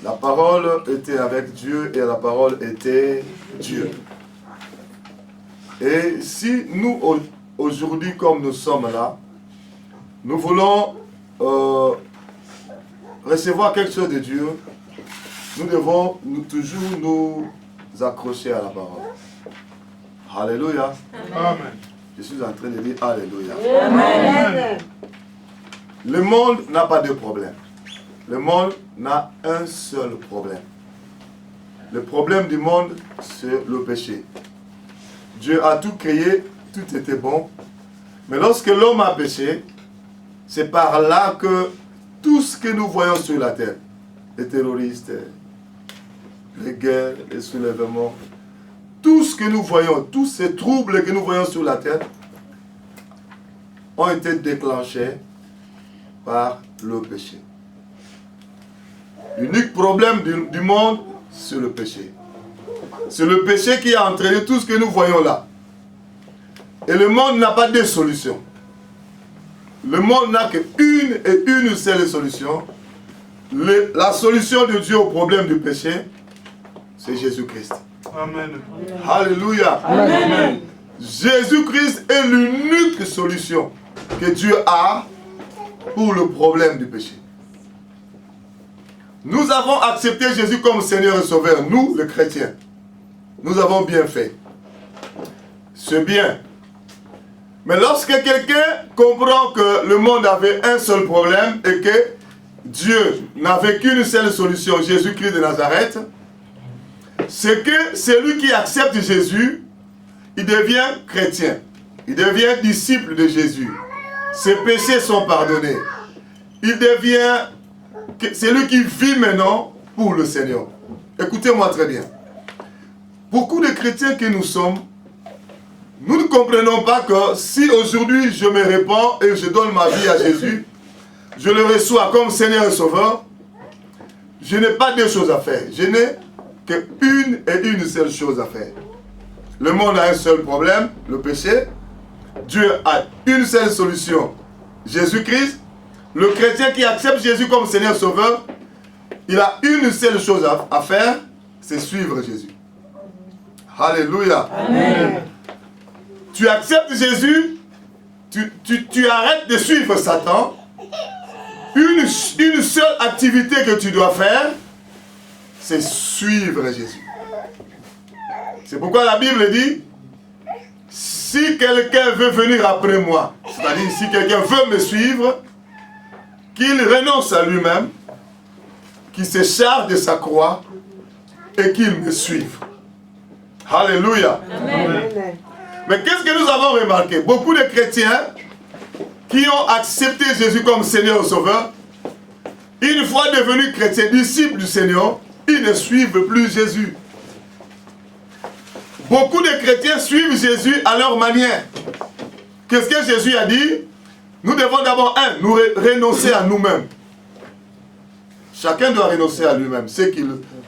La parole était avec Dieu et la parole était Dieu. Et si nous, aujourd'hui, comme nous sommes là, nous voulons recevoir quelque chose de Dieu, nous devons toujours nous accrocher à la parole. Alléluia. Amen. Je suis en train de dire Alléluia. Amen. Le monde n'a pas de problème. Le monde n'a un seul problème. Le problème du monde, c'est le péché. Dieu a tout créé, tout était bon. Mais lorsque l'homme a péché, c'est par là que tout ce que nous voyons sur la terre, les terroristes, les guerres, les soulèvements, tout ce que nous voyons, tous ces troubles que nous voyons sur la terre, ont été déclenchés par le péché. L'unique problème du monde, c'est le péché. C'est le péché qui a entraîné tout ce que nous voyons là. Et le monde n'a pas de solution. Le monde n'a qu'une et une seule solution. La solution de Dieu au problème du péché, c'est Jésus-Christ. Amen. Alléluia. Amen. Jésus-Christ est l'unique solution que Dieu a pour le problème du péché. Nous avons accepté Jésus comme Seigneur et Sauveur, nous les chrétiens. Nous avons bien fait. C'est bien. Mais lorsque quelqu'un comprend que le monde avait un seul problème et que Dieu n'avait qu'une seule solution, Jésus-Christ de Nazareth, c'est que celui qui accepte Jésus, il devient chrétien. Il devient disciple de Jésus. Ses péchés sont pardonnés. Il devient celui qui vit maintenant pour le Seigneur. Écoutez-moi très bien. Beaucoup de chrétiens que nous sommes, nous ne comprenons pas que si aujourd'hui je me répands et je donne ma vie à Jésus, je le reçois comme Seigneur et Sauveur, je n'ai pas deux choses à faire. Je n'ai qu'une et une seule chose à faire. Le monde a un seul problème, le péché. Dieu a une seule solution, Jésus-Christ. Le chrétien qui accepte Jésus comme Seigneur Sauveur, il a une seule chose à faire, c'est suivre Jésus. Alléluia. Amen. Tu acceptes Jésus, tu arrêtes de suivre Satan. Une seule activité que tu dois faire, c'est suivre Jésus. C'est pourquoi la Bible dit, si quelqu'un veut venir après moi, c'est-à-dire si quelqu'un veut me suivre, qu'il renonce à lui-même, qu'il se charge de sa croix et qu'il me suive. Alléluia. Amen. Mais qu'est-ce que nous avons remarqué? Beaucoup de chrétiens qui ont accepté Jésus comme Seigneur et Sauveur, une fois devenus chrétiens, disciples du Seigneur, ils ne suivent plus Jésus. Beaucoup de chrétiens suivent Jésus à leur manière. Qu'est-ce que Jésus a dit? Nous devons d'abord, nous renoncer à nous-mêmes. Chacun doit renoncer à lui-même.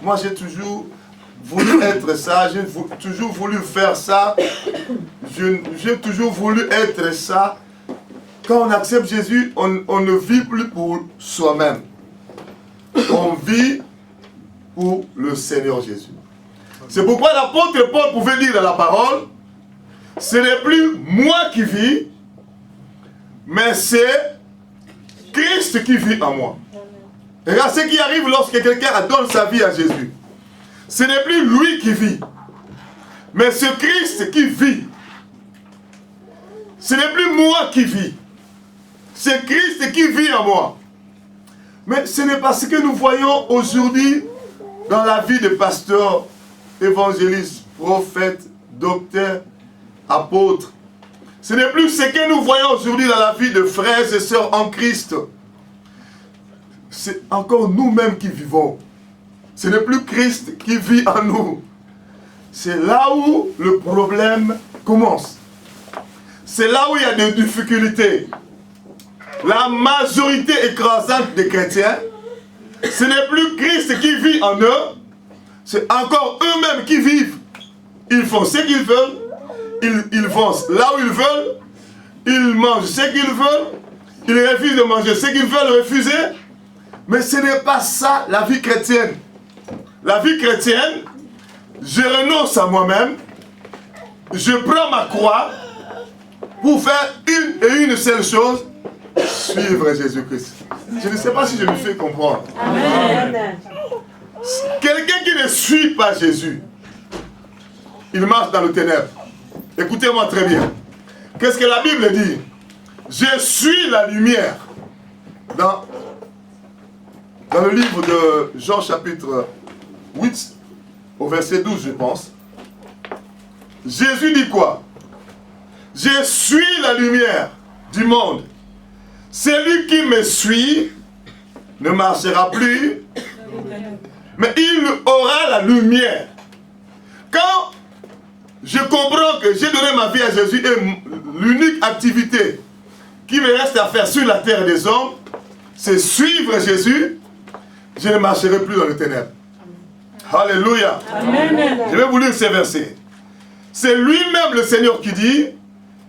Moi, j'ai toujours voulu être ça, j'ai toujours voulu faire ça, j'ai toujours voulu être ça. Quand on accepte Jésus, on ne vit plus pour soi-même. On vit pour le Seigneur Jésus. C'est pourquoi l'apôtre Paul pouvait dire dans la parole, ce n'est plus moi qui vis, mais c'est Christ qui vit en moi. Regarde ce qui arrive lorsque quelqu'un donne sa vie à Jésus. Ce n'est plus lui qui vit, mais c'est Christ qui vit. Ce n'est plus moi qui vis, c'est Christ qui vit en moi. Mais ce n'est pas ce que nous voyons aujourd'hui dans la vie de pasteurs, évangélistes, prophètes, docteurs, apôtres. Ce n'est plus ce que nous voyons aujourd'hui dans la vie de frères et sœurs en Christ. C'est encore nous-mêmes qui vivons. Ce n'est plus Christ qui vit en nous. C'est là où le problème commence. C'est là où il y a des difficultés. La majorité écrasante des chrétiens, ce n'est plus Christ qui vit en eux, c'est encore eux-mêmes qui vivent. Ils font ce qu'ils veulent, ils vont là où ils veulent, ils mangent ce qu'ils veulent, ils refusent de manger ce qu'ils veulent refuser, Mais ce n'est pas ça la vie chrétienne. La vie chrétienne, je renonce à moi-même, je prends ma croix pour faire une seule chose, suivre Jésus-Christ. Je ne sais pas si je me fais comprendre. Amen. Quelqu'un qui ne suit pas Jésus, il marche dans le ténèbre. Écoutez-moi très bien. Qu'est-ce que la Bible dit? Je suis la lumière. Dans le livre de Jean chapitre 8, au verset 12, je pense, Jésus dit quoi? Je suis la lumière du monde. Celui qui me suit ne marchera plus, mais il aura la lumière. Quand je comprends que j'ai donné ma vie à Jésus et l'unique activité qui me reste à faire sur la terre des hommes, c'est suivre Jésus, je ne marcherai plus dans les ténèbres. Alléluia. Amen. Je vais vous lire ces versets. C'est lui-même le Seigneur qui dit,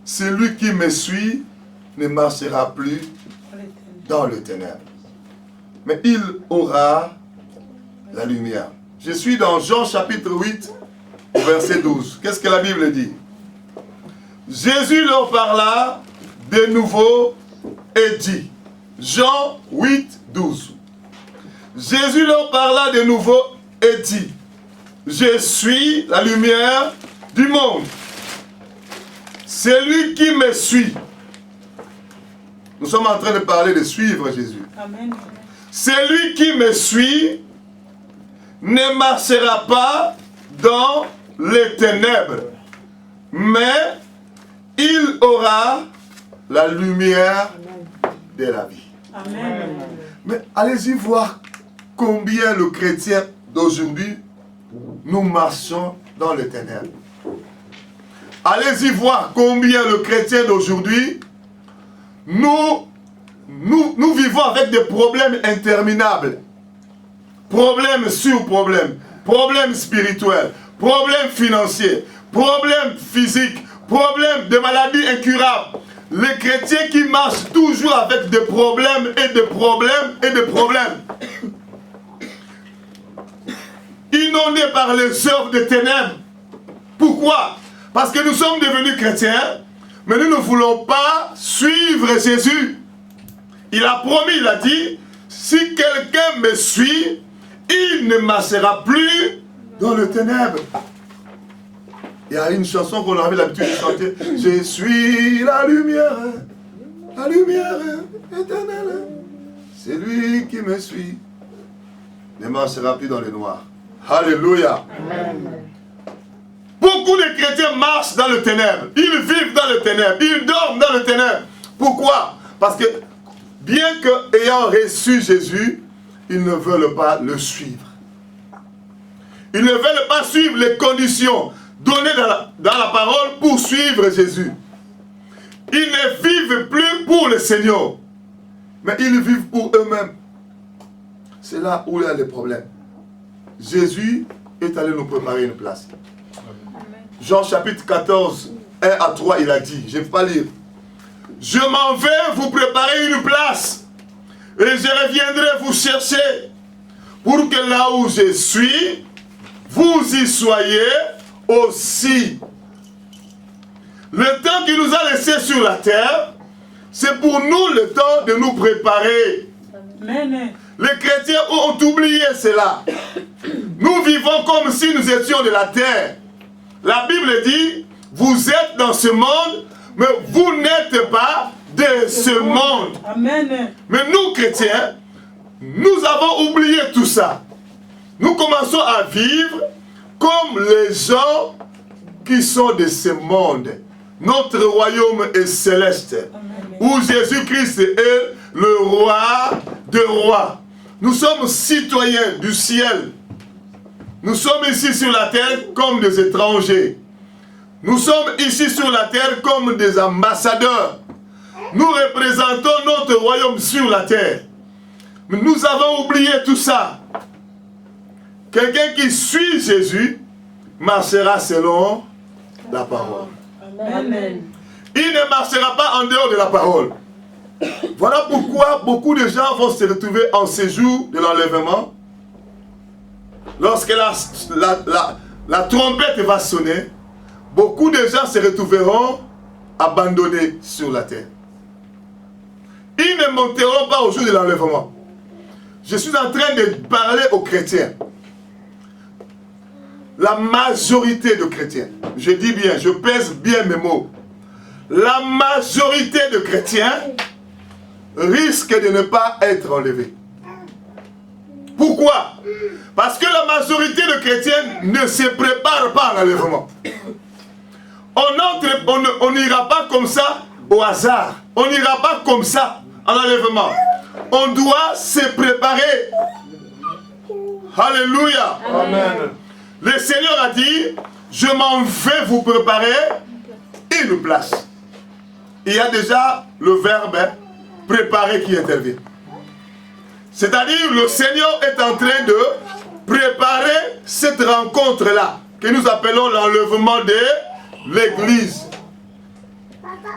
celui qui me suit ne marchera plus dans le ténèbre, mais il aura la lumière. Je suis dans Jean chapitre 8, au verset 12. Qu'est-ce que la Bible dit? Jésus leur parla de nouveau et dit, Jean 8, 12. Jésus leur parla de nouveau et dit, je suis la lumière du monde. Celui qui me suit. Nous sommes en train de parler de suivre Jésus. Amen. Celui qui me suit ne marchera pas dans les ténèbres, mais il aura la lumière de la vie. Amen. Mais allez-y voir combien le chrétien d'aujourd'hui, nous marchons dans les ténèbres. Allez-y voir combien le chrétien d'aujourd'hui, nous vivons avec des problèmes interminables. Problèmes sur problèmes, problèmes spirituels, problèmes financiers, problèmes physiques, problèmes de maladies incurables. Les chrétiens qui marchent toujours avec des problèmes et des problèmes et des problèmes. Inondés par les œuvres des ténèbres. Pourquoi? Parce que nous sommes devenus chrétiens, mais nous ne voulons pas suivre Jésus. Il a promis, il a dit, si quelqu'un me suit, il ne marchera plus dans le ténèbre. Il y a une chanson qu'on avait l'habitude de chanter. Je suis la lumière éternelle. Celui qui me suit ne marchera plus dans le noir. Alléluia. Amen. Beaucoup de chrétiens marchent dans le ténèbre. Ils vivent dans le ténèbre. Ils dorment dans le ténèbre. Pourquoi? Parce que bien qu'ayant reçu Jésus, ils ne veulent pas le suivre. Ils ne veulent pas suivre les conditions données dans la parole pour suivre Jésus. Ils ne vivent plus pour le Seigneur, mais ils vivent pour eux-mêmes. C'est là où il y a les problèmes. Jésus est allé nous préparer une place. Jean chapitre 14, 1 à 3, il a dit, je ne vais pas lire. Je m'en vais vous préparer une place et je reviendrai vous chercher pour que là où je suis, vous y soyez aussi. Le temps qu'il nous a laissé sur la terre, c'est pour nous le temps de nous préparer. Amen. Les chrétiens ont oublié cela. Nous vivons comme si nous étions de la terre. La Bible dit, vous êtes dans ce monde, mais vous n'êtes pas de ce monde. Amen. Mais nous, chrétiens, nous avons oublié tout ça. Nous commençons à vivre comme les gens qui sont de ce monde. Notre royaume est céleste, où Jésus-Christ est le roi des rois. Nous sommes citoyens du ciel. Nous sommes ici sur la terre comme des étrangers. Nous sommes ici sur la terre comme des ambassadeurs. Nous représentons notre royaume sur la terre. Mais nous avons oublié tout ça. Quelqu'un qui suit Jésus marchera selon la parole. Amen. Il ne marchera pas en dehors de la parole. Voilà pourquoi beaucoup de gens vont se retrouver en séjour de l'enlèvement. Lorsque la trompette va sonner, beaucoup de gens se retrouveront abandonnés sur la terre. Ils ne monteront pas au jour de l'enlèvement. Je suis en train de parler aux chrétiens. La majorité de chrétiens, je dis bien, je pèse bien mes mots. La majorité de chrétiens risquent de ne pas être enlevés. Pourquoi? Parce que la majorité de chrétiens ne se préparent pas à l'enlèvement. On n'ira pas comme ça au hasard. On n'ira pas comme ça à l'enlèvement. On doit se préparer. Alléluia. Amen. Le Seigneur a dit, je m'en vais vous préparer une place. Il y a déjà le verbe préparer qui intervient. C'est-à-dire, le Seigneur est en train de préparer cette rencontre-là, que nous appelons l'enlèvement de l'Église.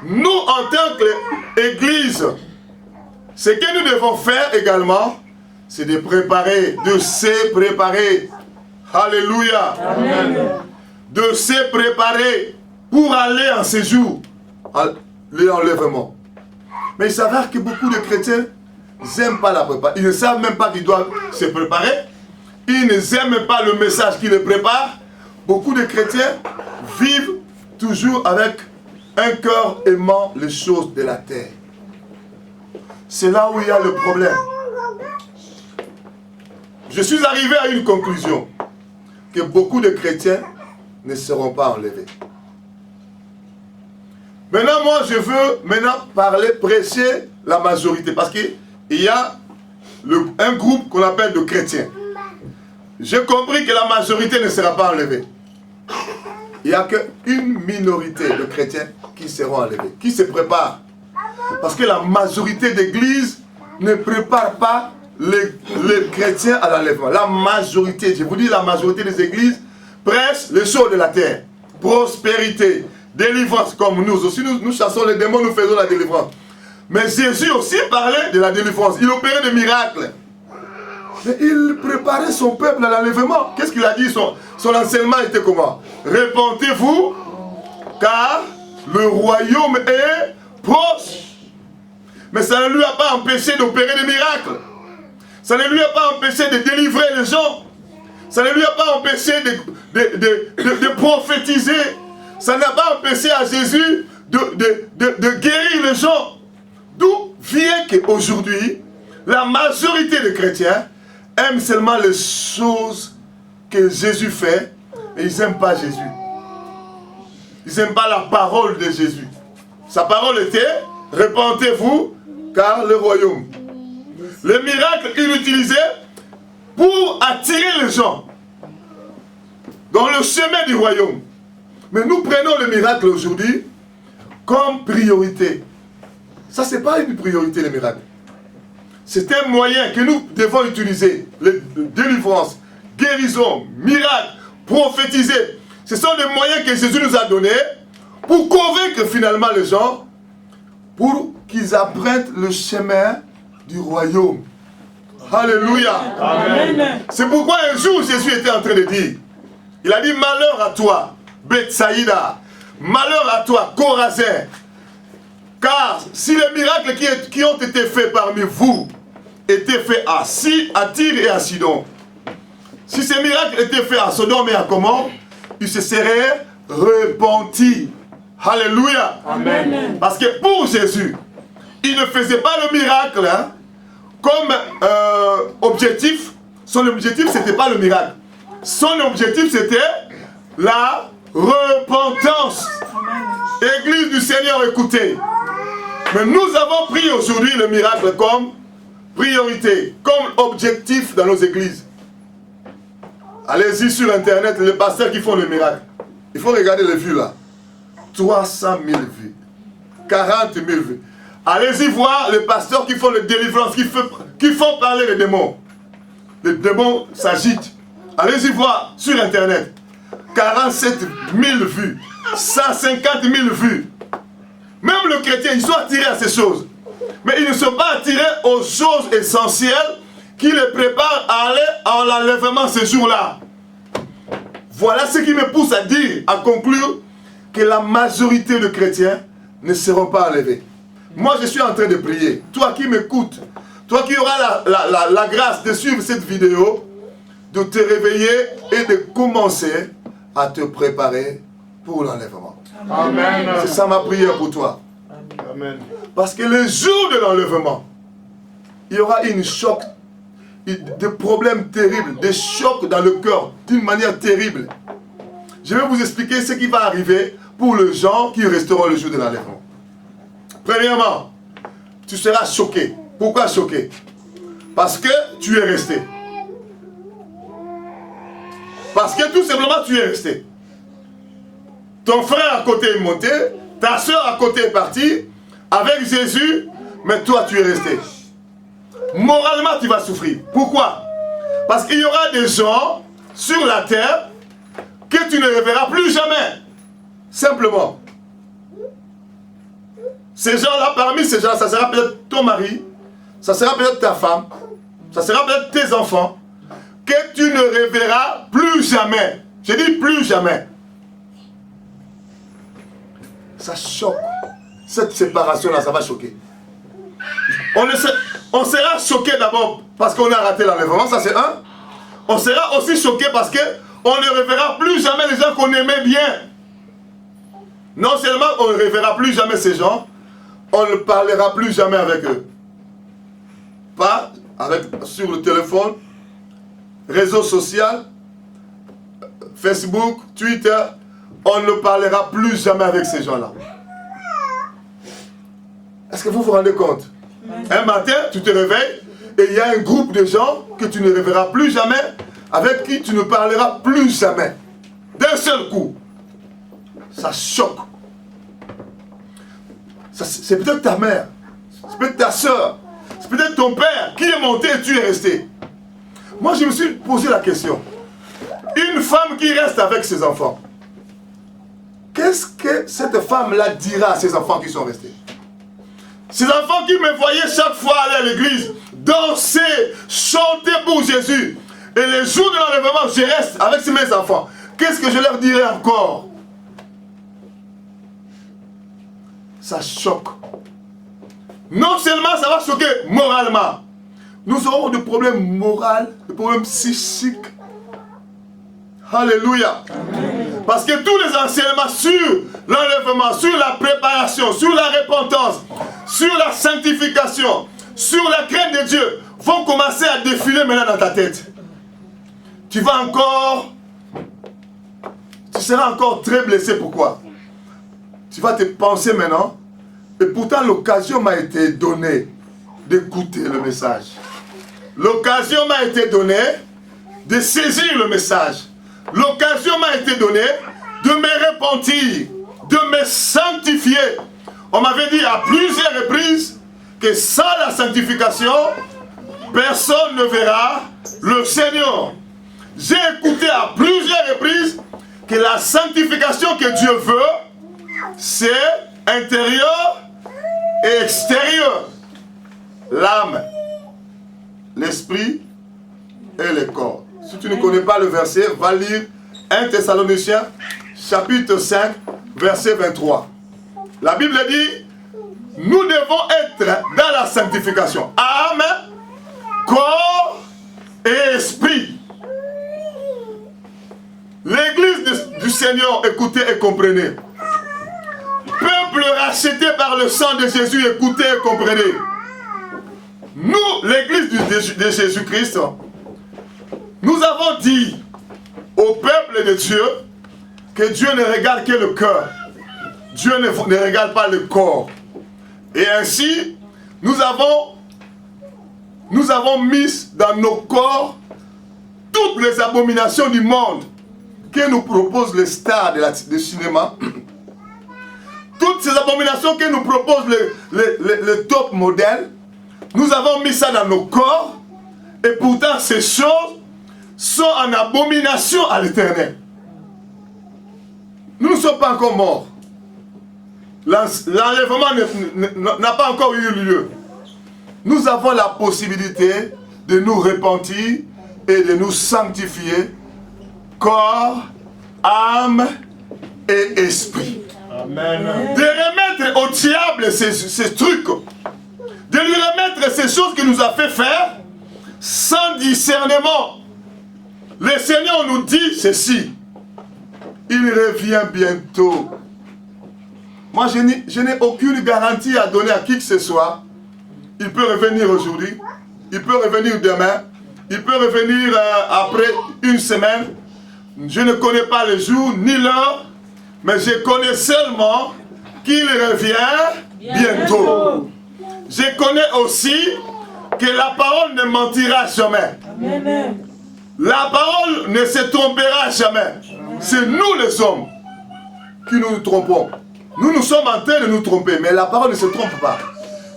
Nous, en tant qu'Église, ce que nous devons faire également, c'est de préparer, de se préparer. Alléluia. Amen. De se préparer pour aller en séjour, l'enlèvement. Mais il s'avère que beaucoup de chrétiens n'aiment pas la préparation. Ils ne savent même pas qu'ils doivent se préparer. Ils n'aiment pas le message qui les prépare. Beaucoup de chrétiens vivent toujours avec un cœur aimant les choses de la terre. C'est là où il y a le problème. Je suis arrivé à une conclusion, que beaucoup de chrétiens ne seront pas enlevés. Maintenant, moi, je veux parler, prêcher la majorité, parce qu'il y a un groupe qu'on appelle de chrétiens. J'ai compris que la majorité ne sera pas enlevée. Il n'y a qu'une minorité de chrétiens qui seront enlevés, qui se préparent. Parce que la majorité d'églises ne prépare pas les chrétiens à l'enlèvement. La majorité, je vous dis, la majorité des églises prêchent les choses de la terre. Prospérité, délivrance, comme nous aussi, nous chassons les démons, nous faisons la délivrance. Mais Jésus aussi parlait de la délivrance. Il opérait des miracles. Mais il préparait son peuple à l'enlèvement. Qu'est-ce qu'il a dit? Son enseignement était comment? Repentez-vous, car le royaume est proche. Mais ça ne lui a pas empêché d'opérer des miracles. Ça ne lui a pas empêché de délivrer les gens. Ça ne lui a pas empêché de prophétiser. Ça n'a pas empêché à Jésus de guérir les gens. D'où vient qu'aujourd'hui, la majorité des chrétiens aiment seulement les choses que Jésus fait et ils n'aiment pas Jésus. Ils n'aiment pas la parole de Jésus. Sa parole était, repentez-vous, car le royaume. Le miracle, il utilisait pour attirer les gens dans le chemin du royaume. Mais nous prenons le miracle aujourd'hui comme priorité. Ça, ce n'est pas une priorité, le miracle. C'est un moyen que nous devons utiliser. Délivrance, guérison, miracle, prophétiser. Ce sont des moyens que Jésus nous a donnés pour convaincre finalement les gens, pour qu'ils empruntent le chemin du royaume. Alléluia. Amen. C'est pourquoi un jour Jésus était en train de dire, il a dit, malheur à toi, Bethsaïda, malheur à toi, Chorazin, car si les miracles qui ont été faits parmi vous étaient faits à Tyr et à Sidon, si ces miracles étaient faits à Sodome et à Gomorrhe, ils se seraient repentis. Alléluia. Amen. Parce que pour Jésus, il ne faisait pas le miracle comme objectif. Son objectif, ce n'était pas le miracle. Son objectif, c'était la repentance. Église du Seigneur, écoutez. Mais nous avons pris aujourd'hui le miracle comme priorité, comme objectif dans nos églises. Allez-y sur Internet, les pasteurs qui font le miracle. Il faut regarder les vues là. 300 000 vues. 40 000 vues. Allez-y voir les pasteurs qui font le délivrance, qui font parler les démons. Les démons s'agitent. Allez-y voir sur Internet. 47 000 vues. 150 000 vues. Même le chrétien, ils sont attirés à ces choses. Mais ils ne sont pas attirés aux choses essentielles qui les préparent à aller à l'enlèvement ce jour-là. Voilà ce qui me pousse à dire, à conclure, que la majorité de chrétiens ne seront pas enlevés. Moi, je suis en train de prier. Toi qui m'écoutes, toi qui auras la grâce de suivre cette vidéo, de te réveiller et de commencer à te préparer pour l'enlèvement. Amen. C'est ça ma prière pour toi. Amen. Parce que le jour de l'enlèvement, il y aura une choc, des problèmes terribles, des chocs dans le cœur, d'une manière terrible. Je vais vous expliquer ce qui va arriver pour les gens qui resteront le jour de l'enlèvement. Premièrement, tu seras choqué. Pourquoi choqué? Parce que tu es resté. Parce que tout simplement tu es resté. Ton frère à côté est monté, ta soeur à côté est partie, avec Jésus, mais toi tu es resté. Moralement tu vas souffrir. Pourquoi? Parce qu'il y aura des gens sur la terre que tu ne reverras plus jamais. Simplement. Ces gens-là, parmi ces gens-là, ça sera peut-être ton mari, ça sera peut-être ta femme, ça sera peut-être tes enfants, que tu ne reverras plus jamais. Je dis plus jamais. Ça choque. Cette séparation-là, ça va choquer. On sera choqué d'abord parce qu'on a raté l'enlèvement, ça c'est un. On sera aussi choqué parce qu'on ne reverra plus jamais les gens qu'on aimait bien. Non seulement on ne reverra plus jamais ces gens, on ne parlera plus jamais avec eux. Pas sur le téléphone, réseau social, Facebook, Twitter, on ne parlera plus jamais avec ces gens-là. Est-ce que vous vous rendez compte? Un matin, tu te réveilles et il y a un groupe de gens que tu ne reverras plus jamais, avec qui tu ne parleras plus jamais. D'un seul coup. Ça choque. C'est peut-être ta mère, c'est peut-être ta soeur, c'est peut-être ton père qui est monté et tu es resté. Moi, je me suis posé la question. Une femme qui reste avec ses enfants, qu'est-ce que cette femme-là dira à ses enfants qui sont restés? Ces enfants qui me voyaient chaque fois aller à l'église, danser, chanter pour Jésus. Et les jours de l'enlèvement, je reste avec mes enfants. Qu'est-ce que je leur dirai encore? Ça choque. Non seulement ça va choquer moralement, nous aurons des problèmes moraux, des problèmes psychiques. Alléluia. Amen. Parce que tous les enseignements sur l'enlèvement, sur la préparation, sur la repentance, sur la sanctification, sur la crainte de Dieu, vont commencer à défiler maintenant dans ta tête. Tu seras encore très blessé. Pourquoi? Tu vas te penser maintenant, et pourtant l'occasion m'a été donnée d'écouter le message. L'occasion m'a été donnée de saisir le message. L'occasion m'a été donnée de me repentir, de me sanctifier. On m'avait dit à plusieurs reprises que sans la sanctification, personne ne verra le Seigneur. J'ai écouté à plusieurs reprises que la sanctification que Dieu veut, c'est intérieur et extérieur. L'âme, l'esprit et le corps. Si tu ne connais pas le verset, va lire 1 Thessaloniciens, chapitre 5, verset 23. La Bible dit, nous devons être dans la sanctification. Âme, corps et esprit. L'église du Seigneur, écoutez et comprenez. Peuple racheté par le sang de Jésus, écoutez et comprenez. Nous, l'église de Jésus-Christ, nous avons dit au peuple de Dieu que Dieu ne regarde que le cœur. Dieu ne regarde pas le corps. Et ainsi, nous avons mis dans nos corps toutes les abominations du monde que nous proposent les stars de cinéma. Toutes ces abominations que nous proposent les top modèles, nous avons mis ça dans nos corps. Et pourtant, ces choses sont en abomination à l'Éternel. Nous ne sommes pas encore morts. L'enlèvement n'a pas encore eu lieu. nous avons la possibilité de nous repentir et de nous sanctifier, corps, âme et esprit. Amen. De remettre au diable ces trucs, de lui remettre ces choses qu'il nous a fait faire sans discernement. Le Seigneur nous dit ceci: il revient bientôt. Moi, je n'ai aucune garantie à donner à qui que ce soit. Il peut revenir aujourd'hui, il peut revenir demain, il peut revenir après une semaine. Je ne connais pas le jour ni l'heure, mais je connais seulement qu'il revient bientôt. Je connais aussi que la parole ne mentira jamais. Amen. La parole ne se trompera jamais. C'est nous les hommes qui nous trompons. Nous sommes en train de nous tromper, mais la parole ne se trompe pas.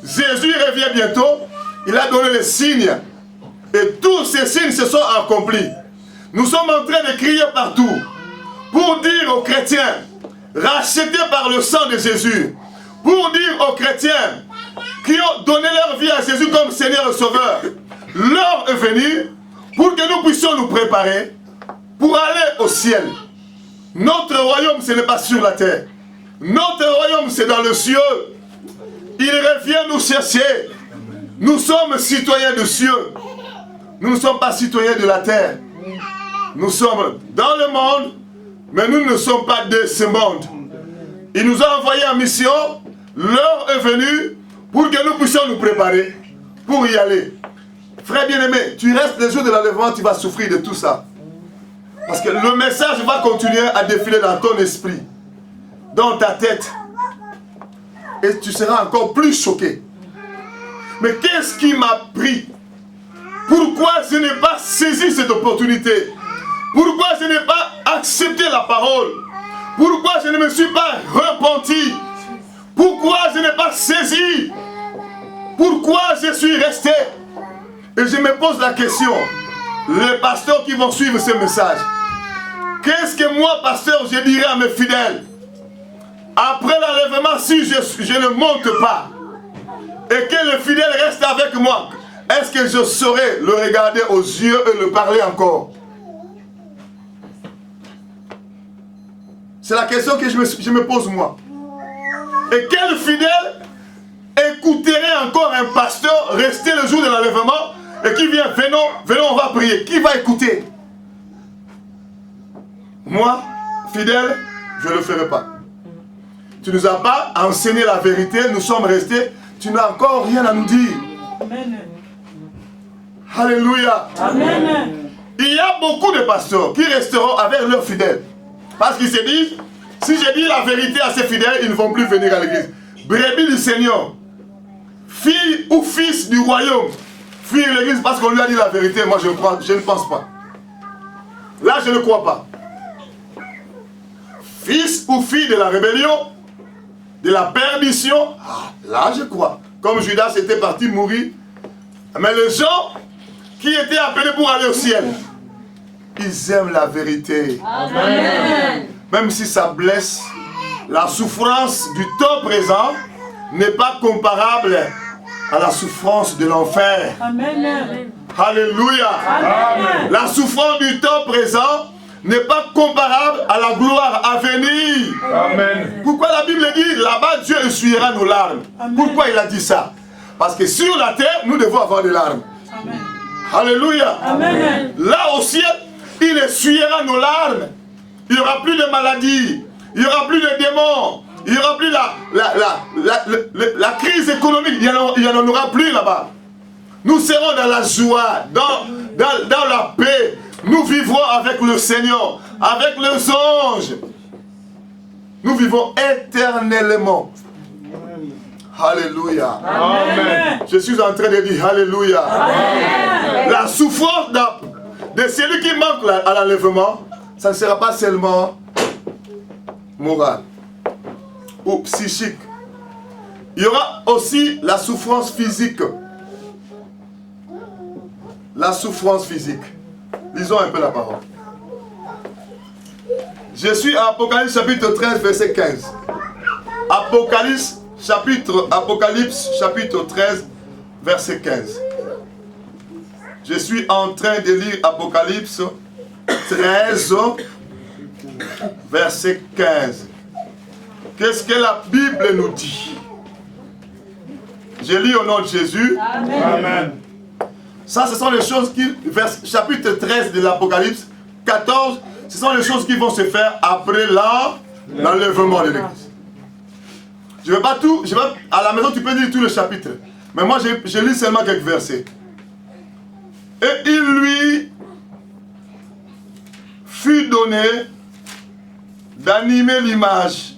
Jésus revient bientôt, il a donné les signes, et tous ces signes se sont accomplis. Nous sommes en train de crier partout, pour dire aux chrétiens, rachetés par le sang de Jésus, pour dire aux chrétiens, qui ont donné leur vie à Jésus comme Seigneur et Sauveur, l'heure est venue, pour que nous puissions nous préparer, pour aller au ciel. Notre royaume, ce n'est pas sur la terre. Notre royaume, c'est dans le cieux. Il revient nous chercher. Nous sommes citoyens de cieux. Nous ne sommes pas citoyens de la terre. Nous sommes dans le monde, mais nous ne sommes pas de ce monde. Il nous a envoyés en mission. L'heure est venue pour que nous puissions nous préparer pour y aller. Frère bien-aimé, tu restes les jours de l'enlèvement, tu vas souffrir de tout ça. Parce que le message va continuer à défiler dans ton esprit, dans ta tête. Et tu seras encore plus choqué. Mais qu'est-ce qui m'a pris? Pourquoi je n'ai pas saisi cette opportunité? Pourquoi je n'ai pas accepté la parole? Pourquoi je ne me suis pas repenti? Pourquoi je n'ai pas saisi? Pourquoi je suis resté? Et je me pose la question, les pasteurs qui vont suivre ce message, qu'est-ce que moi, pasteur, je dirais à mes fidèles? Après l'enlèvement, si je ne monte pas, et que le fidèle reste avec moi, est-ce que je saurais le regarder aux yeux et le parler encore? C'est la question que je me pose moi. Et quel fidèle écouterait encore un pasteur rester le jour de l'enlèvement et qui vient, venons, on va prier? Qui va écouter? Moi, fidèle, je ne le ferai pas. Tu ne nous as pas enseigné la vérité, nous sommes restés, tu n'as encore rien à nous dire. Amen. Alléluia. Amen. Il y a beaucoup de pasteurs qui resteront avec leurs fidèles. Parce qu'ils se disent, si je dis la vérité à ces fidèles, ils ne vont plus venir à l'église. Brebis du Seigneur, fille ou fils du royaume, fuir l'église parce qu'on lui a dit la vérité, moi je ne pense pas. Là je ne crois pas. Fils ou fille de la rébellion, de la perdition, là je crois. Comme Judas était parti mourir. Mais les gens qui étaient appelés pour aller au ciel, ils aiment la vérité. Amen. Même si ça blesse, la souffrance du temps présent n'est pas comparable à la souffrance de l'enfer. Amen. Alléluia. Amen. La souffrance du temps présent n'est pas comparable à la gloire à venir. Amen. Pourquoi la Bible dit, là-bas Dieu essuiera nos larmes? Amen. Pourquoi il a dit ça? Parce que sur la terre, nous devons avoir des larmes. Amen. Alléluia. Amen. Là au ciel, il essuiera nos larmes. Il n'y aura plus de maladies. Il n'y aura plus de démons. Il n'y aura plus la crise économique. Il n'y en aura plus là-bas. Nous serons dans la joie, dans la paix. Nous vivrons avec le Seigneur, avec les anges. Nous vivons éternellement. Alléluia. Amen. Je suis en train de dire Alléluia. Amen. La souffrance de celui qui manque à l'enlèvement, ça ne sera pas seulement moral ou psychique. Il y aura aussi la souffrance physique. La souffrance physique. Lisons un peu la parole. Je suis à Apocalypse chapitre 13, verset 15. Apocalypse chapitre 13, verset 15. Je suis en train de lire Apocalypse 13, verset 15. Qu'est-ce que la Bible nous dit? Je lis au nom de Jésus. Amen. Amen. Ça, ce sont les choses qui... chapitre 13 de l'Apocalypse, 14, ce sont les choses qui vont se faire après l'enlèvement de l'Église. Je ne vais pas tout... à la maison, tu peux lire tout le chapitre. Mais moi, je lis seulement quelques versets. Et il lui fut donné d'animer l'image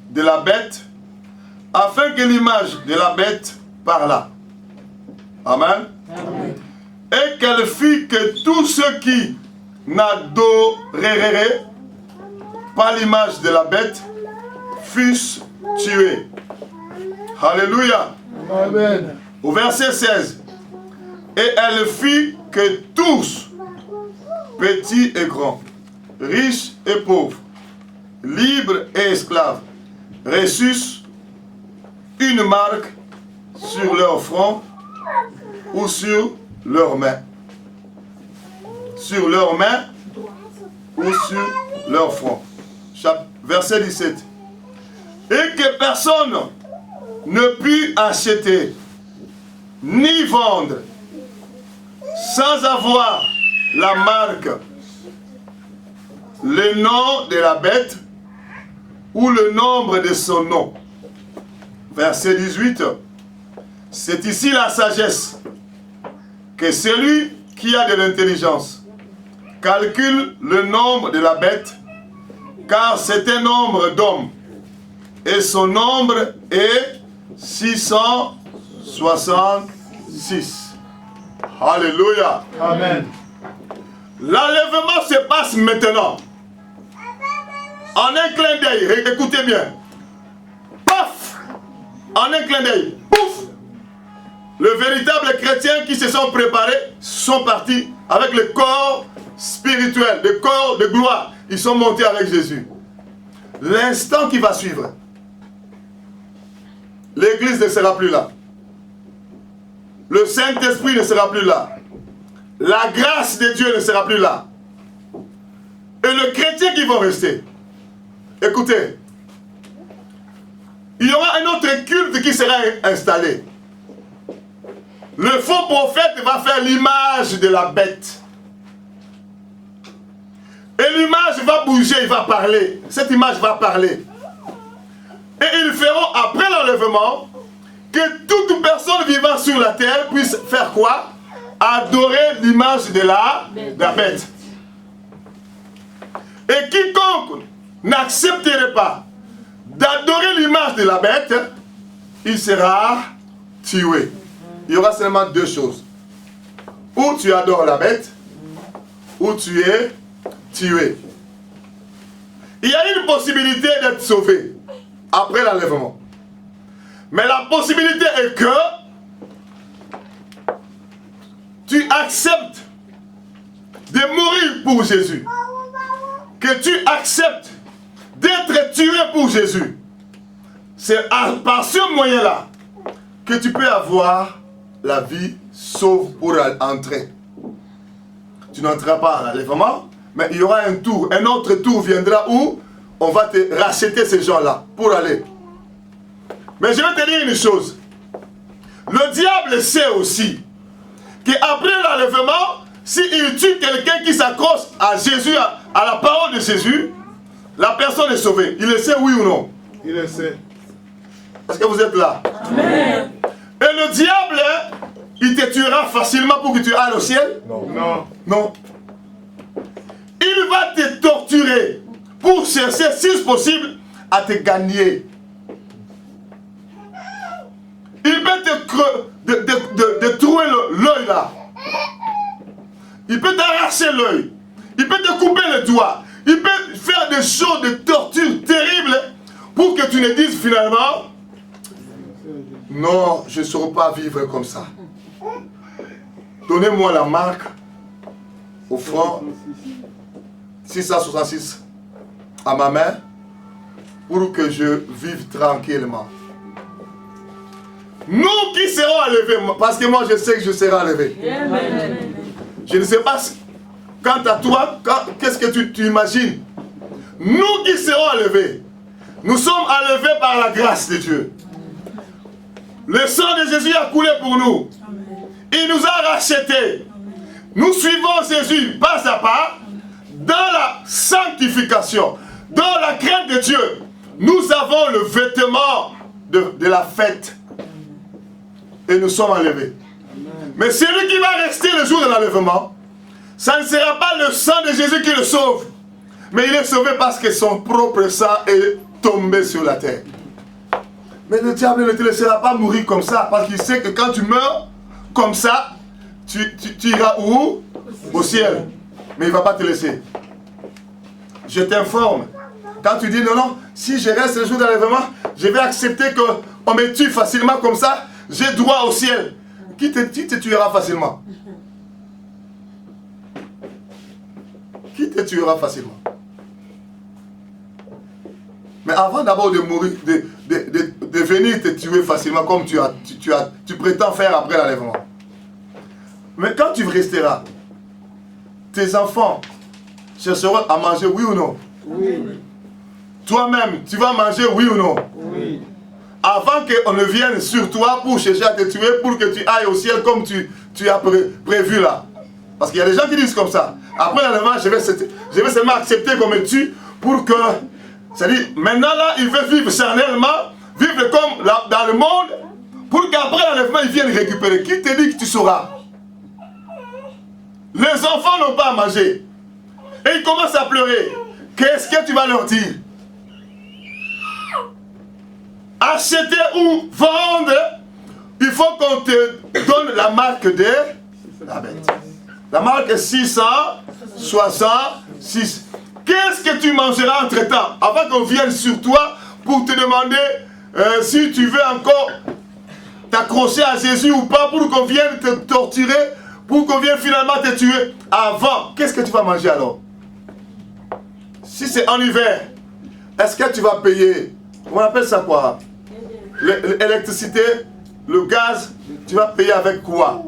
de la bête, afin que l'image de la bête parlât. Amen. Amen. Et qu'elle fit que tous ceux qui n'adoreraient pas l'image de la bête fussent tués. Alléluia. Amen. Au verset 16. Et elle fit que tous, petits et grands, riches et pauvres, libres et esclaves, reçussent une marque sur leur front ou sur leurs mains. Sur leurs mains ou sur leur front. Verset 17. Et que personne ne put acheter ni vendre sans avoir la marque, le nom de la bête ou le nombre de son nom. Verset 18. C'est ici la sagesse, que celui qui a de l'intelligence calcule le nombre de la bête, car c'est un nombre d'hommes, et son nombre est 666. Alléluia. Amen. L'enlèvement se passe maintenant. En un clin d'œil, écoutez bien. Paf! En un clin d'œil, pouf! Le véritable chrétien qui se sont préparés sont partis avec le corps spirituel, le corps de gloire. Ils sont montés avec Jésus. L'instant qui va suivre, l'Église ne sera plus là. Le Saint-Esprit ne sera plus là. La grâce de Dieu ne sera plus là. Et le chrétien qui va rester, écoutez, il y aura un autre culte qui sera installé. Le faux prophète va faire l'image de la bête. Et l'image va bouger, il va parler. Cette image va parler. Et ils feront, après l'enlèvement, que toute personne vivant sur la terre puisse faire quoi? Adorer l'image de la bête. Et quiconque n'accepterait pas d'adorer l'image de la bête, il sera tué. Il y aura seulement deux choses. Ou tu adores la bête, ou tu es tué. Il y a une possibilité d'être sauvé après l'enlèvement. Mais la possibilité est que tu acceptes de mourir pour Jésus. Que tu acceptes d'être tué pour Jésus. C'est par ce moyen-là que tu peux avoir la vie sauve pour entrer. Tu n'entreras pas à l'enlèvement, mais il y aura un tour. Un autre tour viendra où on va te racheter ces gens-là pour aller. Mais je vais te dire une chose. Le diable sait aussi qu'après l'enlèvement, s'il tue quelqu'un qui s'accroche à Jésus, à la parole de Jésus, la personne est sauvée. Il le sait, oui ou non? Il le sait. Est-ce que vous êtes là? Amen. Et le diable, il te tuera facilement pour que tu ailles au ciel? Non. Non. Il va te torturer pour chercher, si c'est possible, à te gagner. Il peut te trouer l'œil là. Il peut t'arracher l'œil. Il peut te couper le doigt. Il peut faire des choses de torture terribles pour que tu ne dises finalement, non, je ne saurais pas vivre comme ça. Donnez-moi la marque au front 666 à ma main pour que je vive tranquillement. Nous qui serons enlevés, parce que moi je sais que je serai enlevé. Je ne sais pas quant à toi, qu'est-ce que tu imagines. Nous qui serons enlevés, nous sommes enlevés par la grâce de Dieu. Le sang de Jésus a coulé pour nous. Il nous a rachetés. Nous suivons Jésus pas à pas dans la sanctification, dans la crainte de Dieu. Nous avons le vêtement de la fête et nous sommes enlevés. Mais celui qui va rester le jour de l'enlèvement, ça ne sera pas le sang de Jésus qui le sauve, mais il est sauvé parce que son propre sang est tombé sur la terre. Mais le diable ne te laissera pas mourir comme ça, parce qu'il sait que quand tu meurs comme ça, tu iras où? Au ciel. Mais il ne va pas te laisser. Je t'informe. Quand tu dis non, si je reste le jour d'enlèvement, je vais accepter qu'on me tue facilement comme ça, j'ai droit au ciel. Qui te tuera facilement? Qui te tuera facilement? Mais avant d'abord de mourir, de venir te tuer facilement comme tu prétends faire après l'enlèvement. Mais quand tu resteras, tes enfants chercheront à manger, oui ou non? Oui. Toi-même, tu vas manger, oui ou non? Oui. Avant qu'on ne vienne sur toi pour chercher à te tuer, pour que tu ailles au ciel comme tu as prévu là. Parce qu'il y a des gens qui disent comme ça. Après l'enlèvement, je vais seulement accepter qu'on me tue pour que... C'est-à-dire, maintenant là, il veut vivre charnellement, vivre comme là, dans le monde, pour qu'après l'enlèvement, ils viennent récupérer. Qui te dit que tu sauras? Les enfants n'ont pas à manger. Et ils commencent à pleurer. Qu'est-ce que tu vas leur dire? Acheter ou vendre, il faut qu'on te donne la marque de la bête. La marque 666. Qu'est-ce que tu mangeras entre-temps, avant qu'on vienne sur toi pour te demander si tu veux encore t'accrocher à Jésus ou pas, pour qu'on vienne te torturer, pour qu'on vienne finalement te tuer. Avant, qu'est-ce que tu vas manger alors? Si c'est en hiver, est-ce que tu vas payer, on appelle ça quoi? L'électricité, le gaz, tu vas payer avec quoi?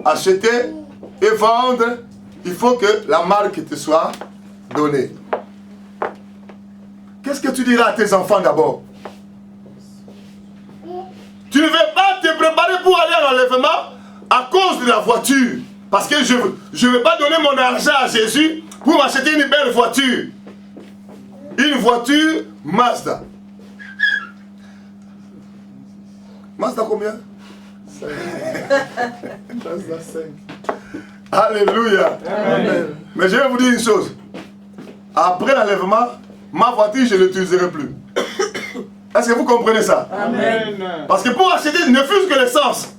Acheter et vendre, il faut que la marque te soit donnée. Qu'est-ce que tu diras à tes enfants d'abord? Tu ne veux pas te préparer pour aller à l'enlèvement à cause de la voiture. Parce que je ne vais pas donner mon argent à Jésus pour m'acheter une belle voiture. Une voiture Mazda. Mazda combien? 5. Mazda 5. Alléluia. Amen. Mais je vais vous dire une chose. Après l'enlèvement, ma voiture, je ne l'utiliserai plus. Est-ce que vous comprenez ça? Amen. Parce que pour acheter ne fût-ce que l'essence,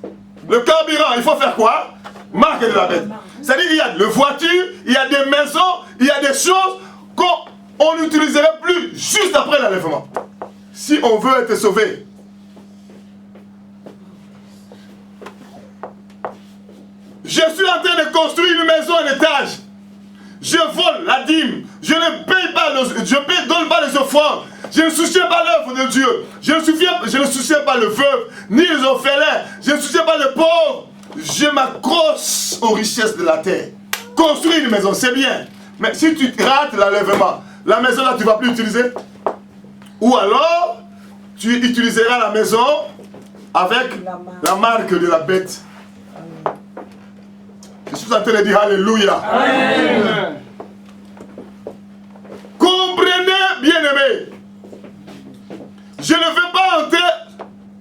le carburant, il faut faire quoi? Marque de la bête. C'est-à-dire qu'il y a des voitures, il y a des maisons, il y a des choses qu'on n'utiliserait plus juste après l'enlèvement. Si on veut être sauvé. Je suis en train de construire une maison en étage. Je vole la dîme. Je ne paye pas, donne pas les offrandes. Je ne soutiens pas l'œuvre de Dieu. Je ne soutiens pas le veuve, ni les orphelins. Je ne soutiens pas le pauvre. Je m'accroche aux richesses de la terre. Construire une maison, c'est bien. Mais si tu rates l'enlèvement, la maison là, tu ne vas plus utiliser. Ou alors, tu utiliseras la maison avec la marque de la bête. Je suis en train de dire Alléluia. Amen. Comprenez, bien-aimés. Je ne veux pas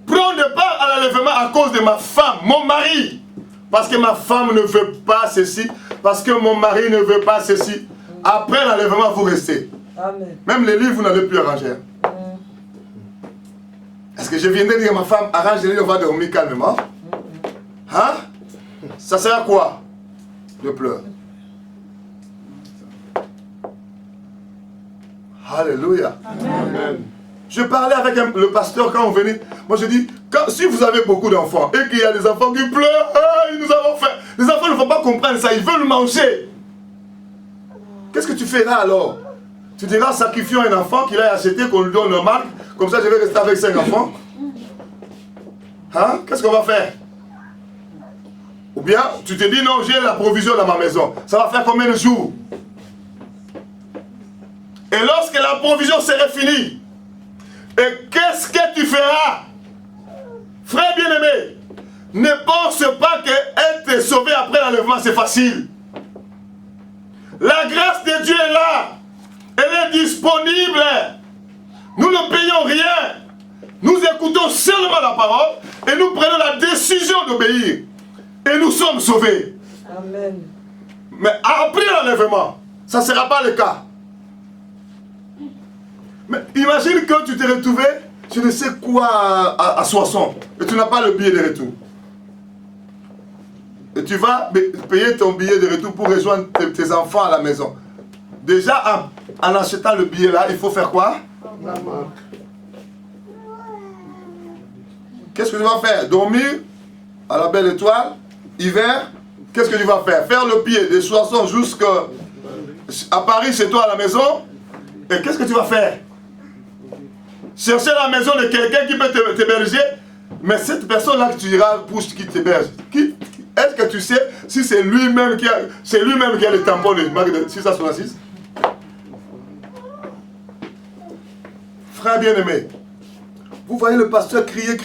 prendre part à l'enlèvement à cause de ma femme, mon mari. Parce que ma femme ne veut pas ceci. Parce que mon mari ne veut pas ceci. Après l'enlèvement, vous restez. Amen. Même les livres, vous n'allez plus arranger. Est-ce que je viens de dire à ma femme, arrange les livres, on va dormir calmement? Hein? Ça sert à quoi? Je pleure. Alléluia. Amen. Je parlais avec le pasteur quand on venait. Moi je dis, si vous avez beaucoup d'enfants et qu'il y a des enfants qui pleurent, nous avons fait. Les enfants ne vont pas comprendre ça, ils veulent manger. Qu'est-ce que tu feras alors? Tu diras, sacrifions un enfant qu'il a acheté, qu'on lui donne une marque, comme ça je vais rester avec 5 enfants. Hein? Qu'est-ce qu'on va faire? Ou bien, tu te dis, non, j'ai la provision dans ma maison. Ça va faire combien de jours? Et lorsque la provision sera finie, et qu'est-ce que tu feras? Frère bien-aimé, ne pense pas que être sauvé après l'enlèvement, c'est facile. La grâce de Dieu est là. Elle est disponible. Nous ne payons rien. Nous écoutons seulement la parole et nous prenons la décision d'obéir. Et nous sommes sauvés. Amen. Mais après l'enlèvement, ça ne sera pas le cas. Mais imagine que tu t'es retrouvé, tu ne sais quoi à Soissons, et tu n'as pas le billet de retour. Et tu vas payer ton billet de retour pour rejoindre tes enfants à la maison. Déjà, en achetant le billet là, il faut faire quoi? Qu'est-ce que tu vas faire? Dormir à la belle étoile? Hiver? Qu'est-ce que tu vas faire? Faire le pied de Soissons jusqu'à Paris chez toi à la maison? Et qu'est-ce que tu vas faire? Chercher la maison de quelqu'un qui peut t'héberger? Mais cette personne-là que tu iras pour qui t'héberge, est-ce que tu sais si c'est lui-même qui a le tampon de marque de 666? Frère bien-aimé, vous voyez le pasteur crier,